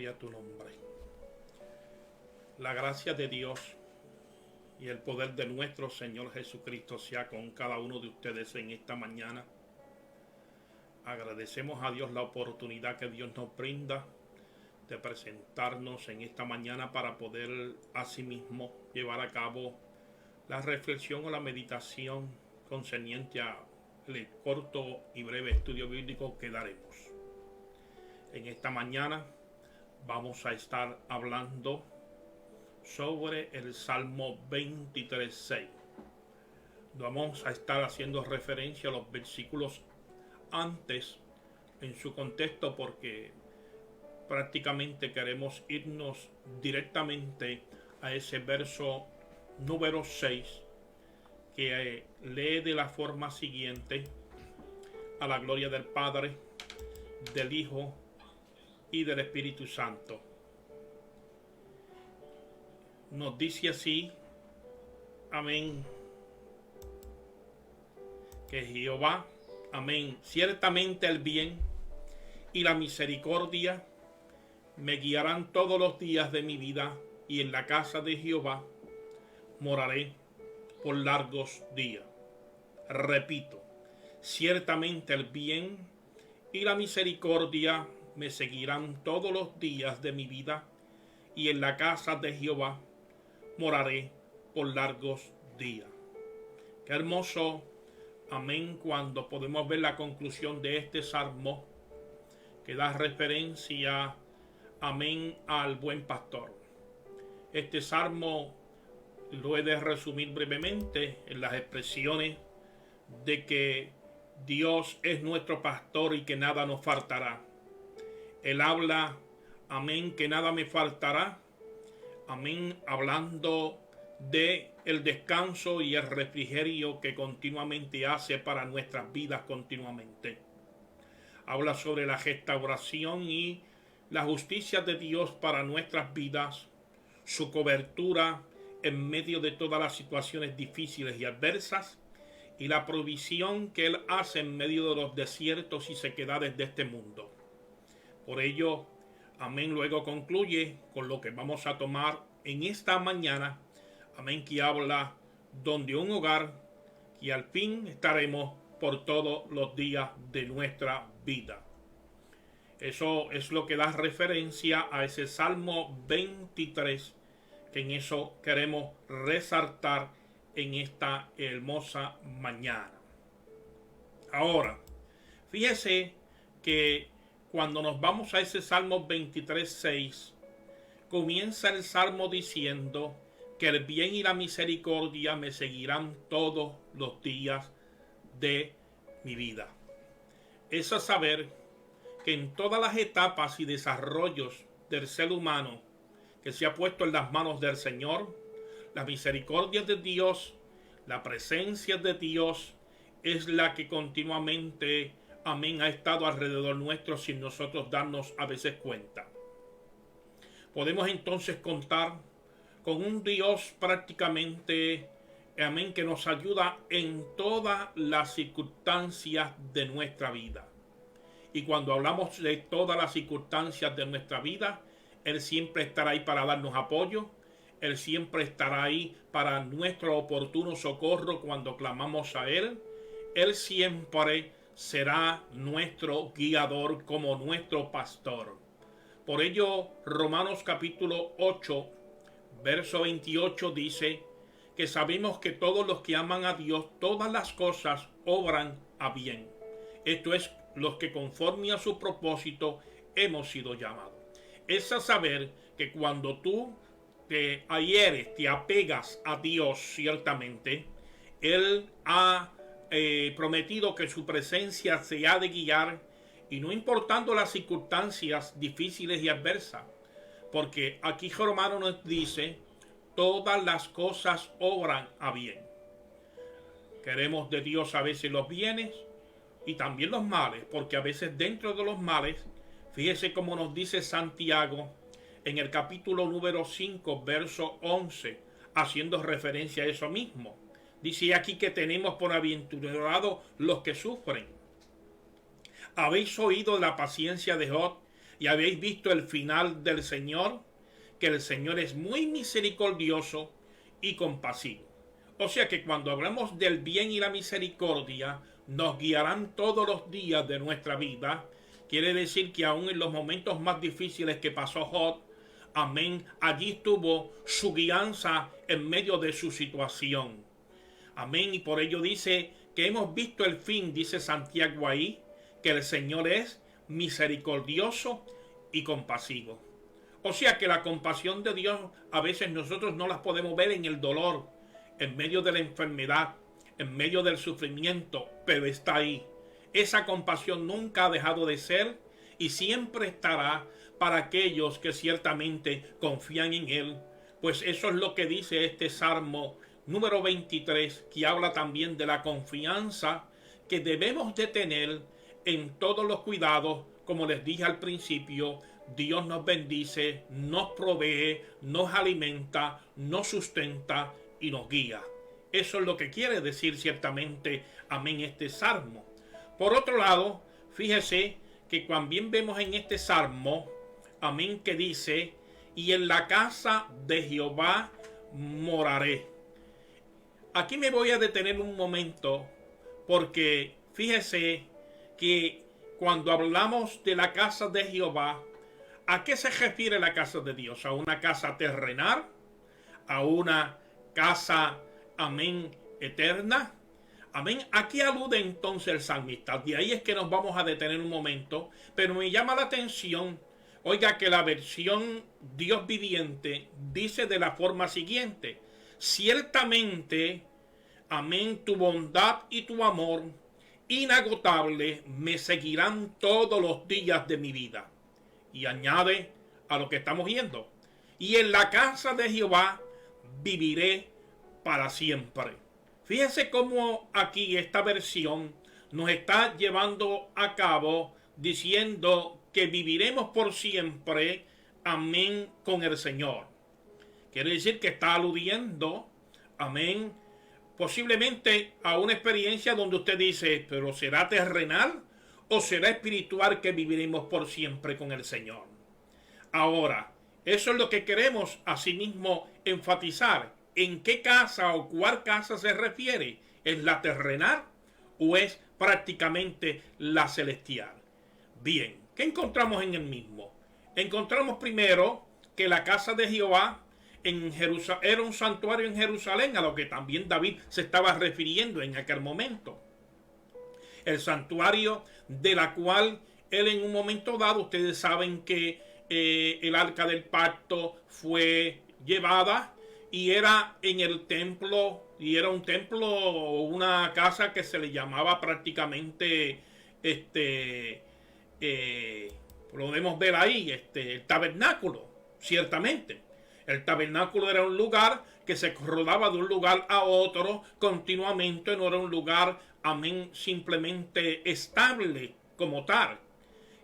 Gloria a tu nombre. La gracia de Dios y el poder de nuestro Señor Jesucristo sea con cada uno de ustedes en esta mañana. Agradecemos a Dios la oportunidad que Dios nos brinda de presentarnos en esta mañana para poder asimismo llevar a cabo la reflexión o la meditación concerniente al corto y breve estudio bíblico que daremos. En esta mañana vamos a estar hablando sobre el Salmo 23:6. Vamos a estar haciendo referencia a los versículos antes en su contexto porque prácticamente queremos irnos directamente a ese verso número 6 que lee de la forma siguiente: a la gloria del Padre, del Hijo y del Espíritu Santo. Nos dice así, amén, que Jehová, amén, ciertamente el bien y la misericordia me guiarán todos los días de mi vida, y en la casa de Jehová moraré por largos días. Repito, ciertamente el bien y la misericordia me seguirán todos los días de mi vida, y en la casa de Jehová moraré por largos días. Qué hermoso, amén, cuando podemos ver la conclusión de este salmo que da referencia, amén, al buen pastor. Este salmo lo he de resumir brevemente en las expresiones de que Dios es nuestro pastor y que nada nos faltará. Él habla, amén, que nada me faltará, amén, hablando de el descanso y el refrigerio que continuamente hace para nuestras vidas continuamente. Habla sobre la restauración y la justicia de Dios para nuestras vidas, su cobertura en medio de todas las situaciones difíciles y adversas, y la provisión que Él hace en medio de los desiertos y sequedades de este mundo. Por ello, amén, luego concluye con lo que vamos a tomar en esta mañana, amén, que habla donde un hogar y al fin estaremos por todos los días de nuestra vida. Eso es lo que da referencia a ese Salmo 23, que en eso queremos resaltar en esta hermosa mañana. Ahora, fíjese que cuando nos vamos a ese Salmo 23:6, comienza el Salmo diciendo que el bien y la misericordia me seguirán todos los días de mi vida. Es a saber que en todas las etapas y desarrollos del ser humano que se ha puesto en las manos del Señor, la misericordia de Dios, la presencia de Dios es la que continuamente, amén, ha estado alrededor nuestro sin nosotros darnos a veces cuenta. Podemos entonces contar con un Dios prácticamente, amén, que nos ayuda en todas las circunstancias de nuestra vida. Y cuando hablamos de todas las circunstancias de nuestra vida, Él siempre estará ahí para darnos apoyo. Él siempre estará ahí para nuestro oportuno socorro cuando clamamos a Él. Él siempre será nuestro guiador como nuestro pastor. Por ello, Romanos capítulo 8, verso 28 dice que sabemos que todos los que aman a Dios, todas las cosas obran a bien. Esto es, los que conforme a su propósito hemos sido llamados. Es a saber que cuando tú te adhieres, te apegas a Dios, ciertamente, Él ha prometido que su presencia se ha de guiar, y no importando las circunstancias difíciles y adversas, porque aquí Romano nos dice, todas las cosas obran a bien. Queremos de Dios a veces los bienes y también los males, porque a veces dentro de los males, fíjese cómo nos dice Santiago en el capítulo número 5, verso 11, haciendo referencia a eso mismo. Dice aquí que tenemos por bienaventurados los que sufren. Habéis oído la paciencia de Job, y habéis visto el final del Señor, que el Señor es muy misericordioso y compasivo. O sea que cuando hablamos del bien y la misericordia, nos guiarán todos los días de nuestra vida. Quiere decir que aún en los momentos más difíciles que pasó Job, amén, allí estuvo su guianza en medio de su situación. Amén, y por ello dice que hemos visto el fin, dice Santiago ahí, que el Señor es misericordioso y compasivo. O sea que la compasión de Dios a veces nosotros no las podemos ver en el dolor, en medio de la enfermedad, en medio del sufrimiento, pero está ahí. Esa compasión nunca ha dejado de ser y siempre estará para aquellos que ciertamente confían en Él. Pues eso es lo que dice este Salmo número 23, que habla también de la confianza que debemos de tener en todos los cuidados. Como les dije al principio, Dios nos bendice, nos provee, nos alimenta, nos sustenta y nos guía. Eso es lo que quiere decir ciertamente, amén, este salmo. Por otro lado, fíjese que también vemos en este salmo, amén, que dice, y en la casa de Jehová moraré. Aquí me voy a detener un momento, porque fíjese que cuando hablamos de la casa de Jehová, ¿a qué se refiere la casa de Dios? ¿A una casa terrenal? ¿A una casa, amén, eterna? Amén. ¿A qué alude entonces el salmista? De ahí es que nos vamos a detener un momento, pero me llama la atención, oiga, que la versión Dios viviente dice de la forma siguiente: ciertamente, amén, tu bondad y tu amor inagotable me seguirán todos los días de mi vida. Y añade a lo que estamos viendo: y en la casa de Jehová viviré para siempre. Fíjense cómo aquí esta versión nos está llevando a cabo diciendo que viviremos por siempre, amén, con el Señor. Quiere decir que está aludiendo, amén, posiblemente a una experiencia donde usted dice, pero ¿será terrenal o será espiritual que viviremos por siempre con el Señor? Ahora, eso es lo que queremos asimismo enfatizar. ¿En qué casa o cuál casa se refiere? ¿Es la terrenal o es prácticamente la celestial? Bien, ¿qué encontramos en el mismo? Encontramos primero que la casa de Jehová en Jerusalén era un santuario en Jerusalén, a lo que también David se estaba refiriendo en aquel momento. El santuario de la cual él en un momento dado, ustedes saben que el arca del pacto fue llevada y era en el templo, y era un templo o una casa que se le llamaba prácticamente, podemos ver ahí, el tabernáculo, ciertamente. El tabernáculo era un lugar que se rodaba de un lugar a otro continuamente, no era un lugar, amén, simplemente estable como tal.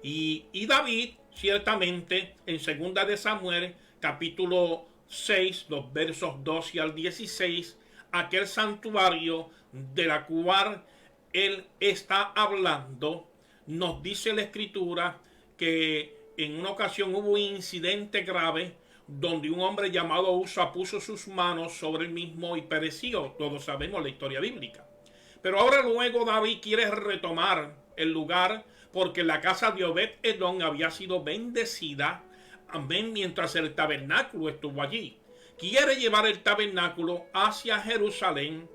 Y David, ciertamente, en 2 de Samuel, capítulo 6, los versos 12 al 16, aquel santuario de la cual él está hablando, nos dice la escritura que en una ocasión hubo un incidente grave donde un hombre llamado Usa puso sus manos sobre el mismo y pereció. Todos sabemos la historia bíblica. Pero ahora luego David quiere retomar el lugar porque la casa de Obed-Edom había sido bendecida, amén, mientras el tabernáculo estuvo allí. Quiere llevar el tabernáculo hacia Jerusalén,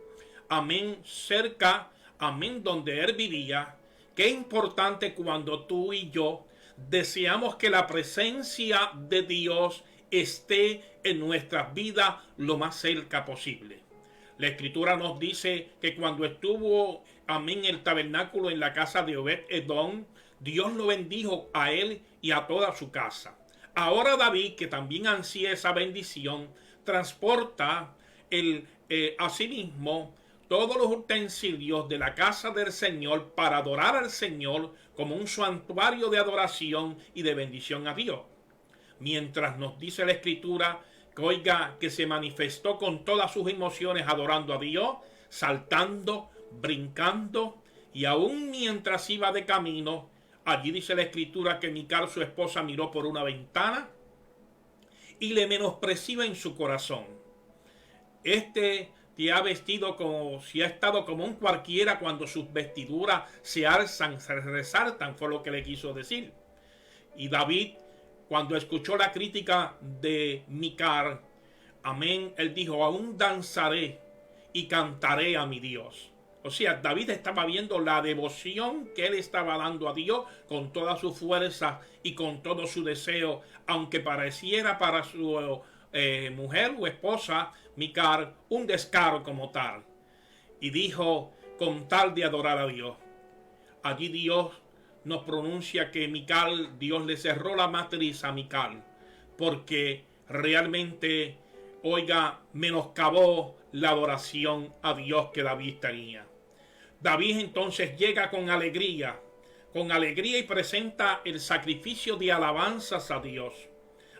amén, cerca, amén, donde él vivía. Qué importante cuando tú y yo deseamos que la presencia de Dios esté en nuestras vidas lo más cerca posible. La escritura nos dice que cuando estuvo, amén, el tabernáculo en la casa de Obed-Edom, Dios lo bendijo a él y a toda su casa. Ahora David, que también ansía esa bendición, transporta asimismo todos los utensilios de la casa del Señor para adorar al Señor como un santuario de adoración y de bendición a Dios. Mientras nos dice la escritura que, oiga, que se manifestó con todas sus emociones adorando a Dios, saltando, brincando, y aún mientras iba de camino, Allí dice la escritura que Mical, su esposa, miró por una ventana y le menospreció en su corazón. Te ha vestido como si ha estado como un cualquiera cuando sus vestiduras se alzan, se resaltan, fue lo que le quiso decir. Y David, cuando escuchó la crítica de Mical, amén, él dijo, aún danzaré y cantaré a mi Dios. O sea, David estaba viendo la devoción que él estaba dando a Dios con toda su fuerza y con todo su deseo, aunque pareciera para su mujer o esposa, Mical, un descaro como tal. Y dijo, con tal de adorar a Dios. Allí Dios nos pronuncia que Mical, Dios le cerró la matriz a Mical, porque realmente, oiga, menoscabó la adoración a Dios que David tenía. David entonces llega con alegría y presenta el sacrificio de alabanzas a Dios.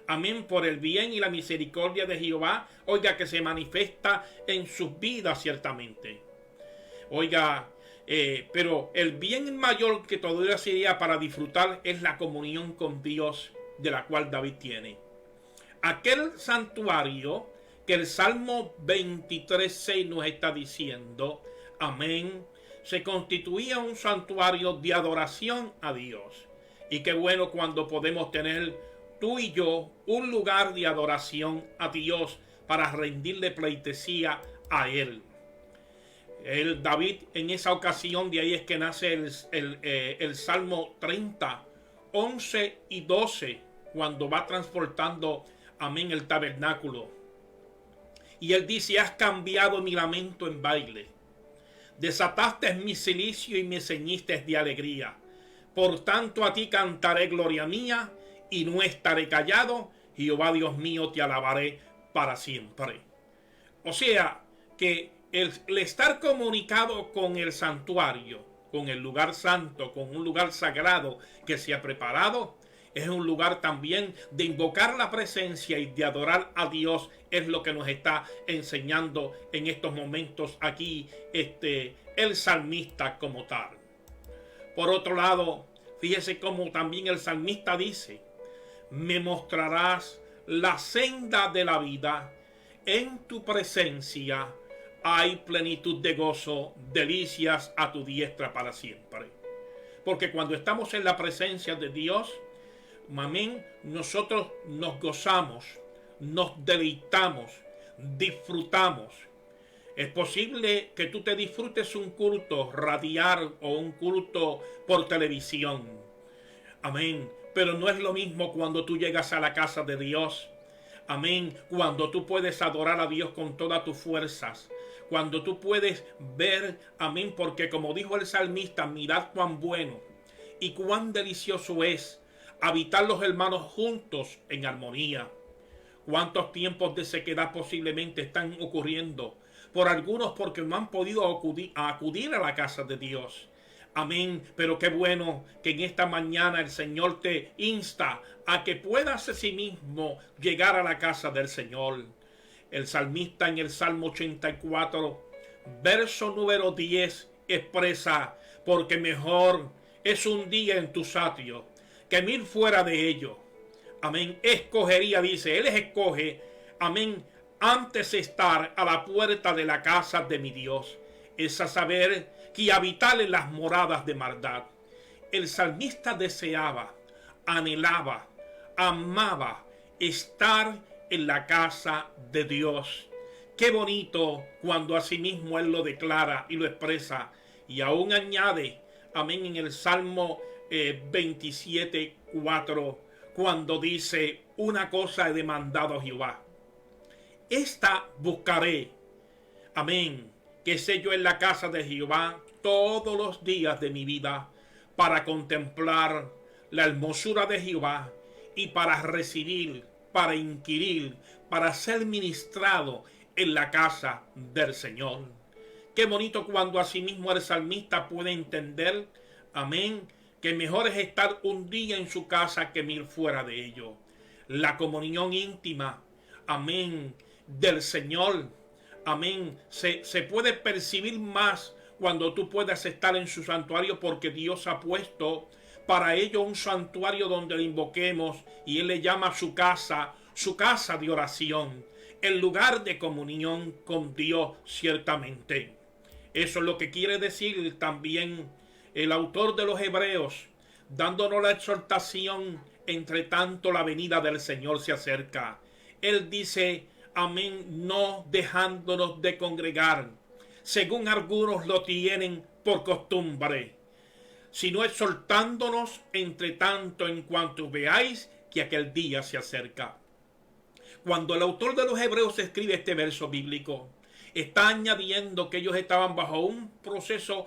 Amén, por el bien y la misericordia de Jehová, oiga, que se manifiesta en sus vidas ciertamente. Oiga, pero el bien mayor que todavía sería para disfrutar es la comunión con Dios, de la cual David tiene. Aquel santuario que el Salmo 23:6 nos está diciendo, amén, se constituía un santuario de adoración a Dios. Y qué bueno cuando podemos tener tú y yo un lugar de adoración a Dios para rendirle pleitesía a Él. David, en esa ocasión, de ahí es que nace el Salmo 30, 11 y 12, cuando va transportando, amén, el tabernáculo. Y él dice, has cambiado mi lamento en baile, desataste mi cilicio y me ceñiste de alegría. Por tanto a ti cantaré gloria mía y no estaré callado. Jehová Dios mío, te alabaré para siempre. O sea, que el estar comunicado con el santuario, con el lugar santo, con un lugar sagrado que se ha preparado, es un lugar también de invocar la presencia y de adorar a Dios. Es lo que nos está enseñando en estos momentos aquí el salmista como tal. Por otro lado, fíjese cómo también el salmista dice, me mostrarás la senda de la vida, en tu presencia hay plenitud de gozo, delicias a tu diestra para siempre. Porque cuando estamos en la presencia de Dios, amén, nosotros nos gozamos, nos deleitamos, disfrutamos. Es posible que tú te disfrutes un culto radial o un culto por televisión. Amén. Pero no es lo mismo cuando tú llegas a la casa de Dios. Amén. Cuando tú puedes adorar a Dios con todas tus fuerzas. Cuando tú puedes ver, amén, porque como dijo el salmista, mirad cuán bueno y cuán delicioso es habitar los hermanos juntos en armonía. Cuántos tiempos de sequedad posiblemente están ocurriendo por algunos porque no han podido acudir a la casa de Dios. Amén, pero qué bueno que en esta mañana el Señor te insta a que puedas asimismo llegar a la casa del Señor. El salmista en el Salmo 84, verso número 10, expresa, porque mejor es un día en tus atrios que 1000 fuera de ellos. Amén, escogería, dice, Él escoge, amén, antes estar a la puerta de la casa de mi Dios, es a saber que habitar en las moradas de maldad. El salmista deseaba, anhelaba, amaba estar en la casa de Dios. Qué bonito cuando asimismo Él lo declara y lo expresa. Y aún añade, amén, en el Salmo 27:4, cuando dice, una cosa he demandado a Jehová, esta buscaré, amén, que sé yo en la casa de Jehová todos los días de mi vida, para contemplar la hermosura de Jehová y para residir, para inquirir, para ser ministrado en la casa del Señor. Qué bonito cuando asimismo el salmista puede entender, amén, que mejor es estar un día en su casa que 1000 fuera de ello. La comunión íntima, amén, del Señor, amén, se puede percibir más cuando tú puedas estar en su santuario, porque Dios ha puesto para ello un santuario donde le invoquemos, y Él le llama su casa de oración, el lugar de comunión con Dios ciertamente. Eso es lo que quiere decir también el autor de los Hebreos, dándonos la exhortación, entre tanto la venida del Señor se acerca. Él dice, amén, no dejándonos de congregar, según algunos lo tienen por costumbre, sino exhortándonos entre tanto en cuanto veáis que aquel día se acerca. Cuando el autor de los Hebreos escribe este verso bíblico, está añadiendo que ellos estaban bajo un proceso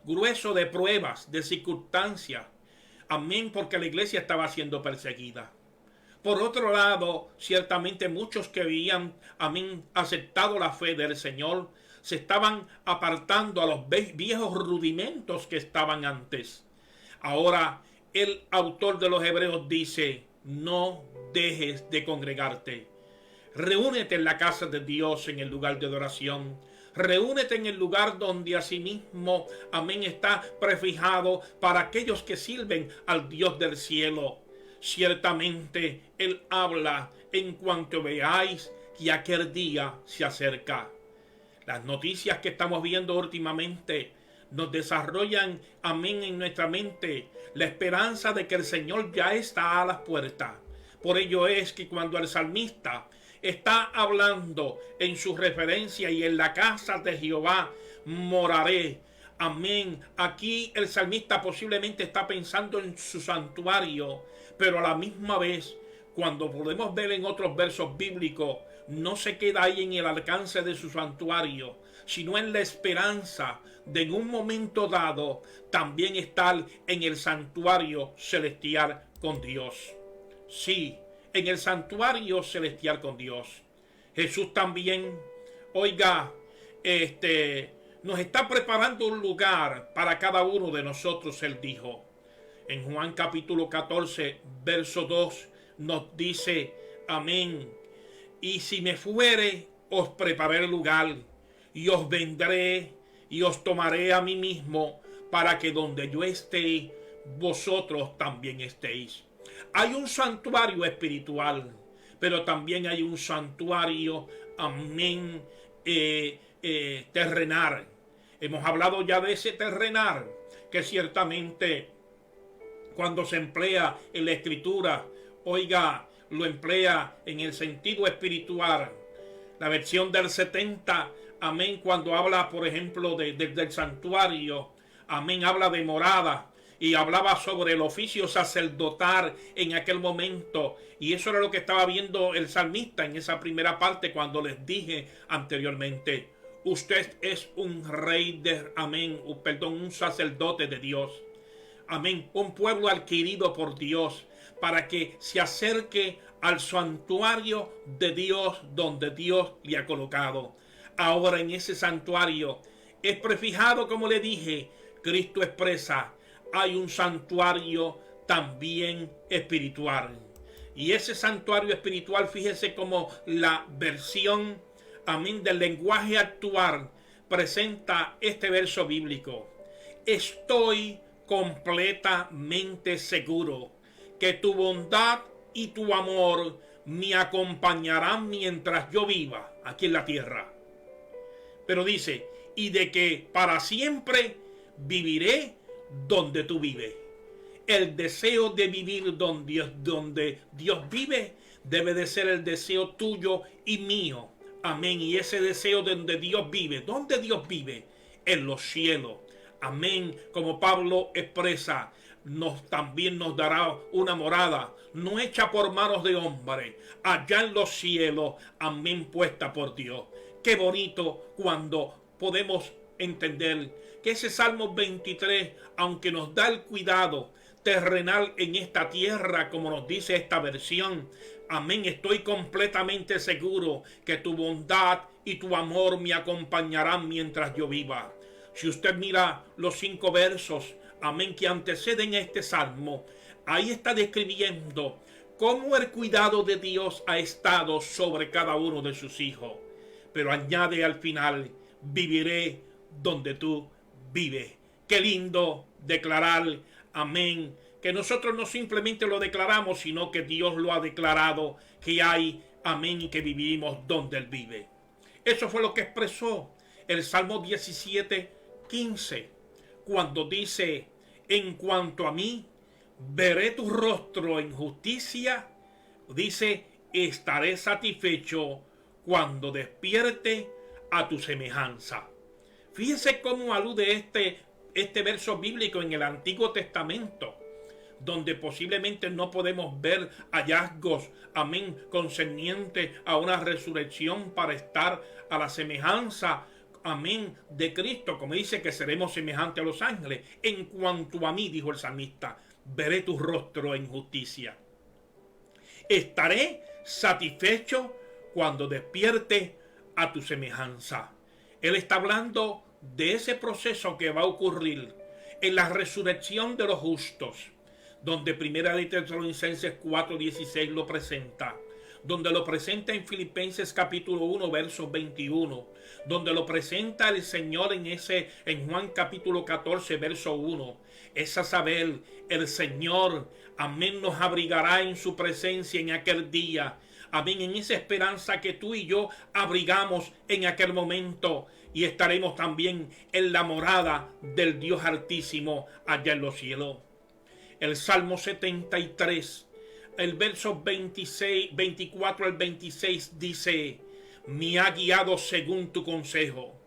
grueso de pruebas, de circunstancias. Amén, porque la iglesia estaba siendo perseguida. Por otro lado, ciertamente muchos que habían, amén, aceptado la fe del Señor, se estaban apartando a los viejos rudimentos que estaban antes. Ahora, el autor de los Hebreos dice, no dejes de congregarte. Reúnete en la casa de Dios, en el lugar de adoración. Reúnete en el lugar donde asimismo, amén, está prefijado para aquellos que sirven al Dios del cielo. Ciertamente Él habla en cuanto veáis que aquel día se acerca. Las noticias que estamos viendo últimamente nos desarrollan, amén, en nuestra mente la esperanza de que el Señor ya está a las puertas. Por ello es que cuando el salmista está hablando en su referencia, y en la casa de Jehová moraré, amén, aquí el salmista posiblemente está pensando en su santuario, pero a la misma vez, cuando podemos ver en otros versos bíblicos, no se queda ahí en el alcance de su santuario, sino en la esperanza de en un momento dado también estar en el santuario celestial con Dios. Sí, en el santuario celestial con Dios. Jesús también, oiga, nos está preparando un lugar para cada uno de nosotros, Él dijo. En Juan capítulo 14, verso 2, nos dice, amén, y si me fuere, os prepararé el lugar, y os vendré, y os tomaré a mí mismo, para que donde yo esté, vosotros también estéis. Hay un santuario espiritual, pero también hay un santuario, amén, terrenal. Hemos hablado ya de ese terrenal, que ciertamente cuando se emplea en la escritura, oiga, lo emplea en el sentido espiritual. La versión del 70, amén, cuando habla, por ejemplo, del santuario, amén, habla de morada, y hablaba sobre el oficio sacerdotal en aquel momento. Y eso era lo que estaba viendo el salmista en esa primera parte, cuando les dije anteriormente, usted es un rey un sacerdote de Dios. Amén, un pueblo adquirido por Dios, para que se acerque al santuario de Dios, donde Dios le ha colocado. Ahora en ese santuario es prefijado, como le dije, Cristo expresa, hay un santuario también espiritual. Y ese santuario espiritual, fíjese como la versión, amén, del lenguaje actual presenta este verso bíblico. Estoy completamente seguro que tu bondad y tu amor me acompañarán mientras yo viva aquí en la tierra. Pero dice, y de que para siempre viviré donde tú vives. El deseo de vivir donde Dios vive debe de ser el deseo tuyo y mío. Amén. Y ese deseo donde Dios vive, ¿dónde Dios vive? En los cielos. Amén. Como Pablo expresa, también nos dará una morada, no hecha por manos de hombre, allá en los cielos. Amén, puesta por Dios. Qué bonito cuando podemos entender que ese Salmo 23, aunque nos da el cuidado terrenal en esta tierra, como nos dice esta versión, amén, estoy completamente seguro que tu bondad y tu amor me acompañarán mientras yo viva. Si usted mira los 5 versos, amén, que anteceden este salmo, ahí está describiendo cómo el cuidado de Dios ha estado sobre cada uno de sus hijos. Pero añade al final, viviré donde tú vives. Qué lindo declarar, amén, que nosotros no simplemente lo declaramos, sino que Dios lo ha declarado, que hay, amén, y que vivimos donde Él vive. Eso fue lo que expresó el Salmo 17:15, cuando dice: en cuanto a mí, veré tu rostro en justicia, dice, estaré satisfecho cuando despierte a tu semejanza. Fíjese cómo alude este verso bíblico en el Antiguo Testamento, donde posiblemente no podemos ver hallazgos, amén, concernientes a una resurrección para estar a la semejanza, amén, de Cristo, como dice que seremos semejantes a los ángeles. En cuanto a mí, dijo el salmista, veré tu rostro en justicia. Estaré satisfecho cuando despierte a tu semejanza. Él está hablando de ese proceso que va a ocurrir en la resurrección de los justos, donde Primera de Tesalonicenses 4:16 lo presenta, donde lo presenta en Filipenses capítulo 1 versos 21, donde lo presenta el Señor en Juan capítulo 14 verso 1. Es a saber, el Señor, amén, nos abrigará en su presencia en aquel día, amén, en esa esperanza que tú y yo abrigamos en aquel momento, y estaremos también en la morada del Dios Altísimo allá en los cielos. El Salmo 73, el verso 24 al 26 dice: me ha guiado según tu consejo,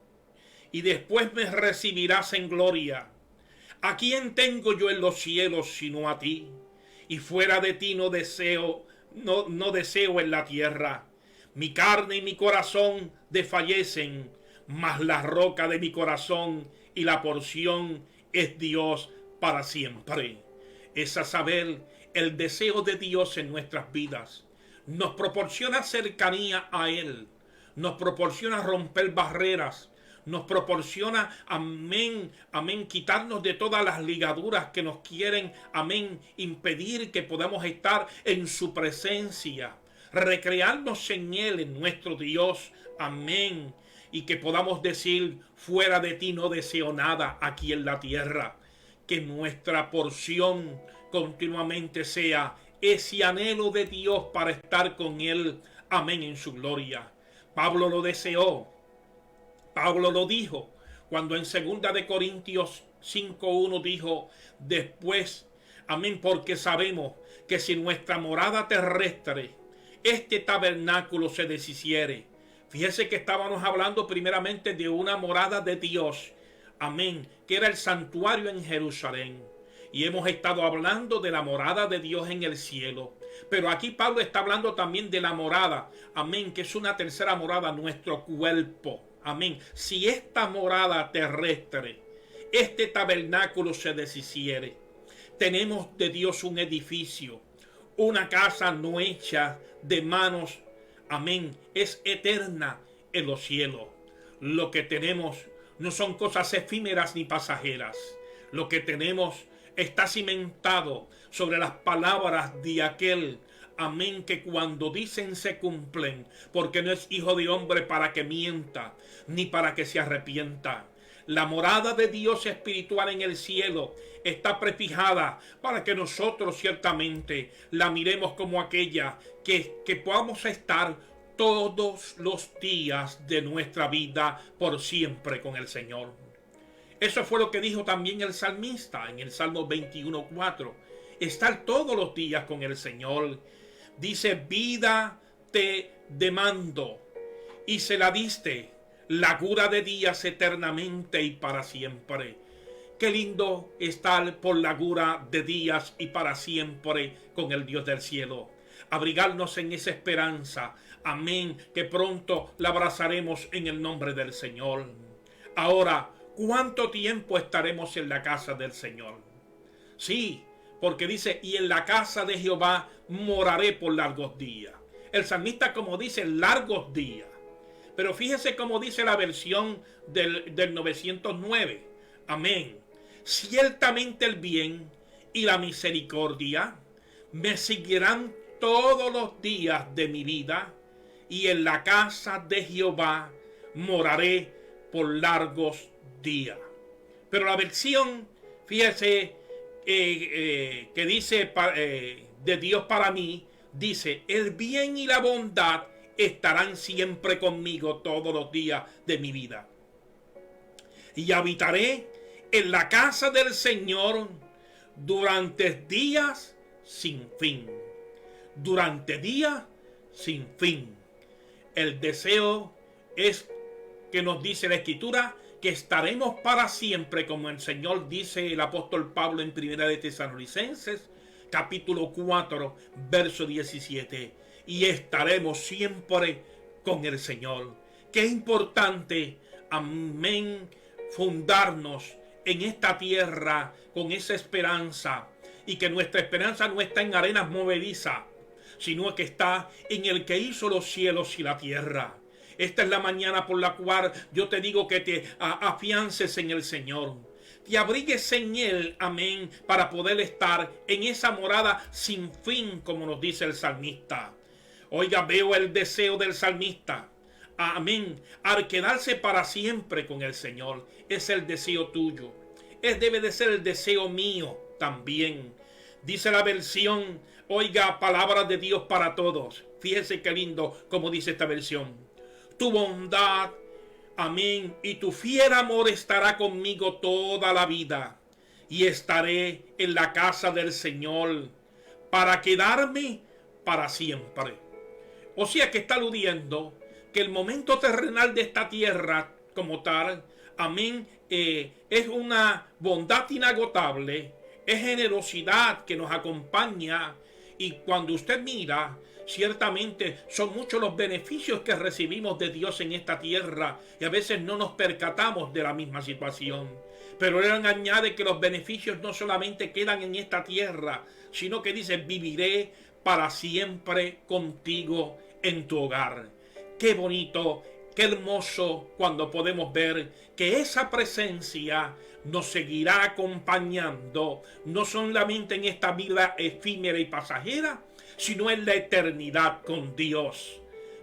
y después me recibirás en gloria. ¿A quién tengo yo en los cielos sino a ti? Y fuera de ti no deseo en la tierra. Mi carne y mi corazón desfallecen, mas la roca de mi corazón y la porción es Dios para siempre. Es a saber, el deseo de Dios en nuestras vidas nos proporciona cercanía a Él, nos proporciona romper barreras, nos proporciona, amén, amén, quitarnos de todas las ligaduras que nos quieren, amén, impedir que podamos estar en su presencia, recrearnos en Él, en nuestro Dios, amén, y que podamos decir: fuera de ti no deseo nada aquí en la tierra. Que nuestra porción continuamente sea ese anhelo de Dios para estar con Él, amén, en su gloria. Pablo lo deseó, Pablo lo dijo, cuando en 2 de Corintios 5:1 dijo: después, amén, porque sabemos que si nuestra morada terrestre, este tabernáculo, se deshiciere. Fíjese que estábamos hablando primeramente de una morada de Dios, amén, que era el santuario en Jerusalén. Y hemos estado hablando de la morada de Dios en el cielo. Pero aquí Pablo está hablando también de la morada, amén, que es una tercera morada, nuestro cuerpo, amén. Si esta morada terrestre, este tabernáculo se deshiciere, tenemos de Dios un edificio, una casa no hecha de manos, amén, es eterna en los cielos. Lo que tenemos no son cosas efímeras ni pasajeras. Lo que tenemos está cimentado sobre las palabras de aquel, amén, que cuando dicen se cumplen, porque no es hijo de hombre para que mienta, ni para que se arrepienta. La morada de Dios espiritual en el cielo está prefijada para que nosotros ciertamente la miremos como aquella que podamos estar todos los días de nuestra vida por siempre con el Señor. Eso fue lo que dijo también el salmista en el Salmo 21:4. Estar todos los días con el Señor. Dice: vida te demando y se la diste, largura de días eternamente y para siempre. Qué lindo estar por largura de días y para siempre con el Dios del cielo. Abrigarnos en esa esperanza, amén, que pronto la abrazaremos en el nombre del Señor. Ahora, ¿cuánto tiempo estaremos en la casa del Señor? Sí, porque dice: y en la casa de Jehová moraré por largos días. El salmista, como dice, largos días. Pero fíjese cómo dice la versión del 909. Amén. Ciertamente el bien y la misericordia me seguirán todos los días de mi vida, y en la casa de Jehová moraré por largos día. Pero la versión, fíjese, que dice de Dios para mí, dice: el bien y la bondad estarán siempre conmigo todos los días de mi vida. Y habitaré en la casa del Señor durante días sin fin. Durante días sin fin. El deseo es que nos dice la Escritura que estaremos para siempre, como el Señor dice el apóstol Pablo en Primera de Tesalonicenses, capítulo 4, verso 17. Y estaremos siempre con el Señor. Qué importante, amén, fundarnos en esta tierra con esa esperanza, y que nuestra esperanza no está en arenas movedizas, sino que está en el que hizo los cielos y la tierra. Esta es la mañana por la cual yo te digo que te afiances en el Señor, te abrigues en Él, amén, para poder estar en esa morada sin fin, como nos dice el salmista. Oiga, veo el deseo del salmista, amén, al quedarse para siempre con el Señor. Es el deseo tuyo, debe de ser el deseo mío también. Dice la versión, oiga, palabras de Dios para todos. Fíjese qué lindo como dice esta versión. Tu bondad, amén, y tu fiel amor estará conmigo toda la vida, y estaré en la casa del Señor para quedarme para siempre. O sea que está aludiendo que el momento terrenal de esta tierra como tal, amén, es una bondad inagotable, es generosidad que nos acompaña, y cuando usted mira, ciertamente son muchos los beneficios que recibimos de Dios en esta tierra, y a veces no nos percatamos de la misma situación. Pero Él añade que los beneficios no solamente quedan en esta tierra, sino que dice: viviré para siempre contigo en tu hogar. Qué bonito, qué hermoso cuando podemos ver que esa presencia nos seguirá acompañando, no solamente en esta vida efímera y pasajera, sino en la eternidad con Dios.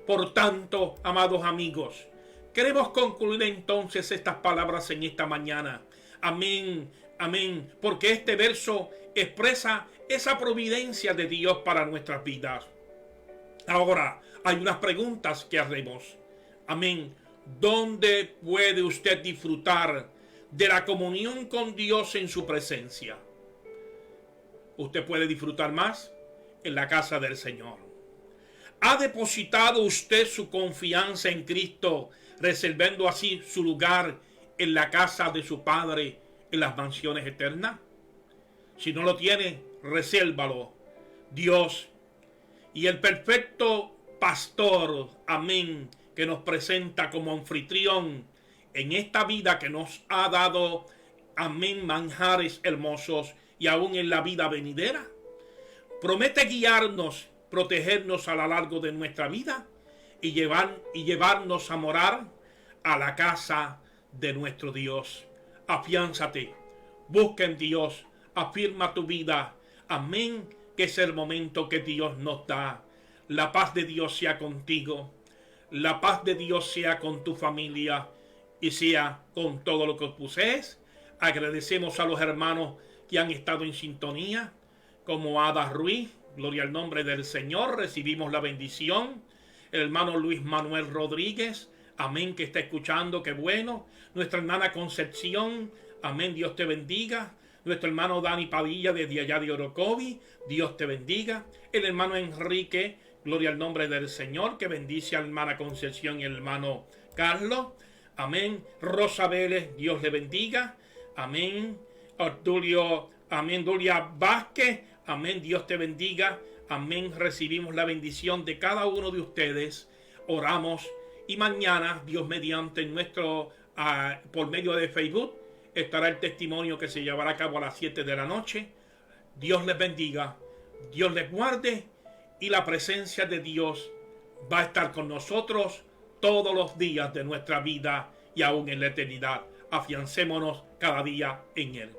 Por tanto, amados amigos, queremos concluir entonces estas palabras en esta mañana. Amén, amén, porque este verso expresa esa providencia de Dios para nuestras vidas. Ahora, hay unas preguntas que haremos. Amén. ¿Dónde puede usted disfrutar de la comunión con Dios en su presencia? Usted puede disfrutar más en la casa del Señor. ¿Ha depositado usted su confianza en Cristo, reservando así su lugar en la casa de su Padre en las mansiones eternas? Si no lo tiene, resérvalo. Dios y el perfecto pastor, amén, que nos presenta como anfitrión en esta vida que nos ha dado, amén, manjares hermosos, y aún en la vida venidera, promete guiarnos, protegernos a lo largo de nuestra vida y llevarnos a morar a la casa de nuestro Dios. Afiánzate, busca en Dios, afirma tu vida, amén, que es el momento que Dios nos da. La paz de Dios sea contigo, la paz de Dios sea con tu familia y sea con todo lo que posees. Agradecemos a los hermanos que han estado en sintonía, como Ada Ruiz, gloria al nombre del Señor, recibimos la bendición. El hermano Luis Manuel Rodríguez, amén, que está escuchando, qué bueno. Nuestra hermana Concepción, amén, Dios te bendiga. Nuestro hermano Dani Padilla desde allá de Orocovi, Dios te bendiga. El hermano Enrique, gloria al nombre del Señor, que bendice a la hermana Concepción y el hermano Carlos, amén. Rosa Vélez, Dios le bendiga, amén. Artulio, amén. Dulia Vázquez, amén, Dios te bendiga, amén. Recibimos la bendición de cada uno de ustedes, oramos, y mañana, Dios mediante, por medio de Facebook, estará el testimonio que se llevará a cabo a las 7 de la noche. Dios les bendiga, Dios les guarde, y la presencia de Dios va a estar con nosotros todos los días de nuestra vida y aún en la eternidad. Afiancémonos cada día en Él.